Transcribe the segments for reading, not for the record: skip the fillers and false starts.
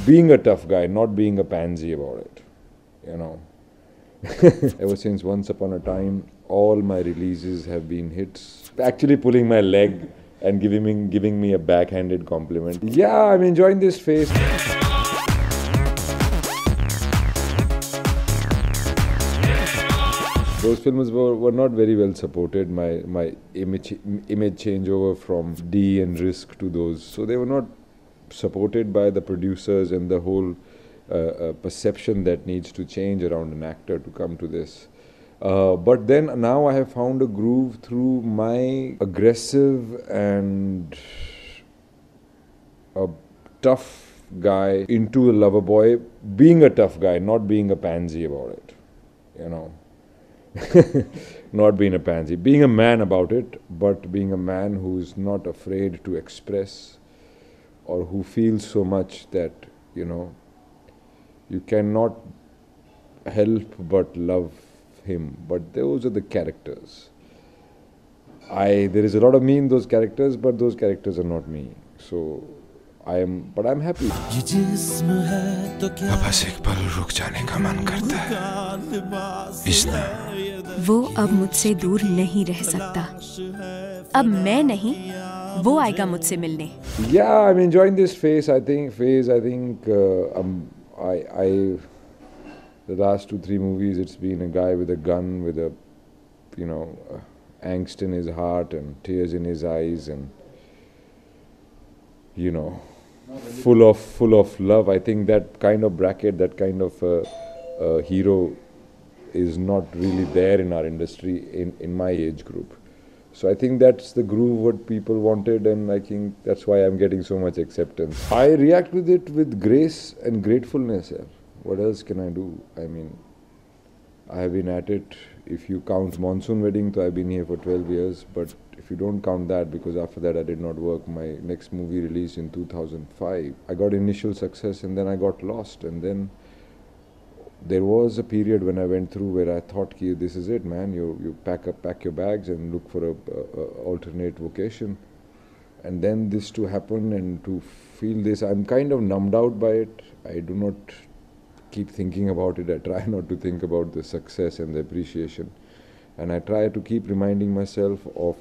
being a tough guy, not being a pansy about it, you know. Ever since Once Upon a Time, all my releases have been hits. Actually pulling my leg and giving me a backhanded compliment. Yeah, I'm enjoying this phase. Those films were not very well supported. My image changeover from D and Risk to those, so they were not supported by the producers and the whole perception that needs to change around an actor to come to this. But then now I have found a groove through my aggressive and a tough guy into a lover boy, being a tough guy, not being a pansy about it, you know. Not being a pansy, being a man about it, but being a man who is not afraid to express, or who feels so much that, you know, you cannot help but love him. But those are the characters. There is a lot of me in those characters, but those characters are not me. So I'm happy. बस एक पल रुक जाने का मन करता है। इतना वो अब मुझसे दूर नहीं रह सकता। अब मैं नहीं, वो आएगा मुझसे मिलने। Yeah, I'm enjoying this phase. I think the last 2-3 movies, it's been a guy with a gun, with a, you know, angst in his heart and tears in his eyes, and, you know, full of love. I think that kind of bracket, that kind of hero is not really there in our industry in my age group. So I think that's the groove what people wanted, and I think that's why I'm getting so much acceptance. I react with it with grace and gratefulness. Yeah. What else can I do? I mean, I have been at it. If you count Monsoon Wedding, so I've been here for 12 years. But if you don't count that, because after that I did not work, my next movie released in 2005. I got initial success and then I got lost. And then there was a period when I went through where I thought, this is it, man. You pack your bags and look for a alternate vocation. And then this to happen and to feel this, I'm kind of numbed out by it. I do not keep thinking about it. I try not to think about the success and the appreciation. And I try to keep reminding myself of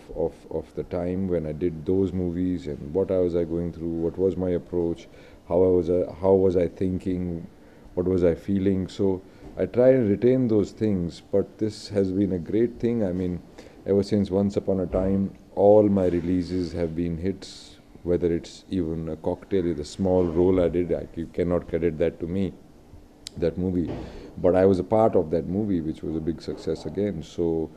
the time when I did those movies and what was I going through, what was my approach, how was I thinking, what was I feeling. So I try and retain those things, but this has been a great thing. I mean, ever since Once Upon a Time, all my releases have been hits, whether it's even a cocktail, the small role I did, you cannot credit that to me, that movie. But I was a part of that movie, which was a big success again. So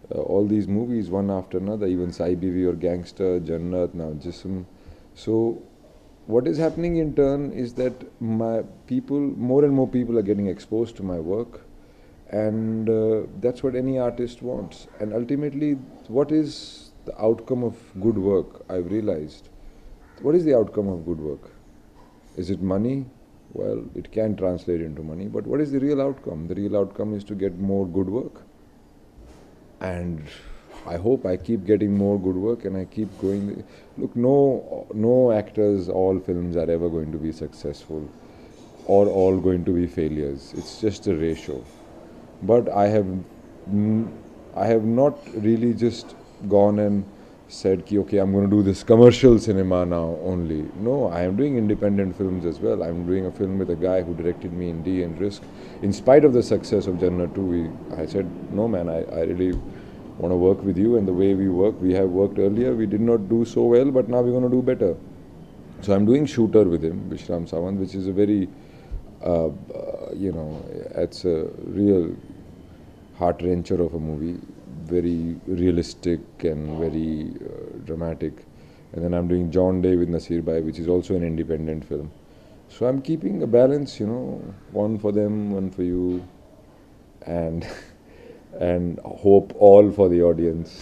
all these movies, one after another, even Sai Biwi or Gangster, Jannat, now Jism. So what is happening in turn is that more and more people are getting exposed to my work, and that's what any artist wants. And ultimately, what is the outcome of good work? I've realized. What is the outcome of good work? Is it money? Well, it can translate into money, but what is the real outcome? The real outcome is to get more good work. And I hope I keep getting more good work and I keep going. Look, no actors, all films are ever going to be successful or all going to be failures. It's just a ratio. But I have not really just gone and said, okay, I'm going to do this commercial cinema now only. No, I am doing independent films as well. I'm doing a film with a guy who directed me in D and Risk. In spite of the success of Jannat 2, I said, no man, I really want to work with you, and the way we work, we have worked earlier, we did not do so well, but now we're going to do better. So I'm doing Shooter with him, Vishram Sawant, which is a very, you know, it's a real heart-wrencher of a movie. Very realistic and very dramatic. And then I'm doing John Day with Nasir Bhai, which is also an independent film. So I'm keeping a balance, you know, one for them, one for you, and hope all for the audience.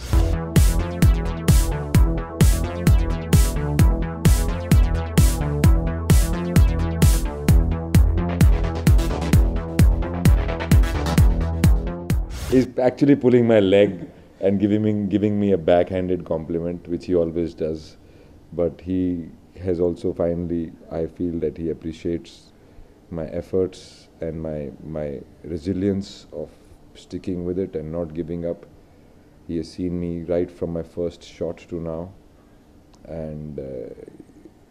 He's actually pulling my leg and giving me a backhanded compliment, which he always does. But he has also finally, I feel that he appreciates my efforts and my resilience of sticking with it and not giving up. He has seen me right from my first shot to now, and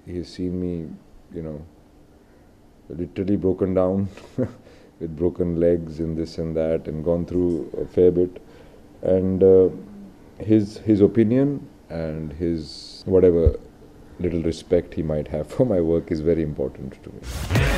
he has seen me, you know, literally broken down with broken legs and this and that, and gone through a fair bit. And his opinion and his whatever little respect he might have for my work is very important to me.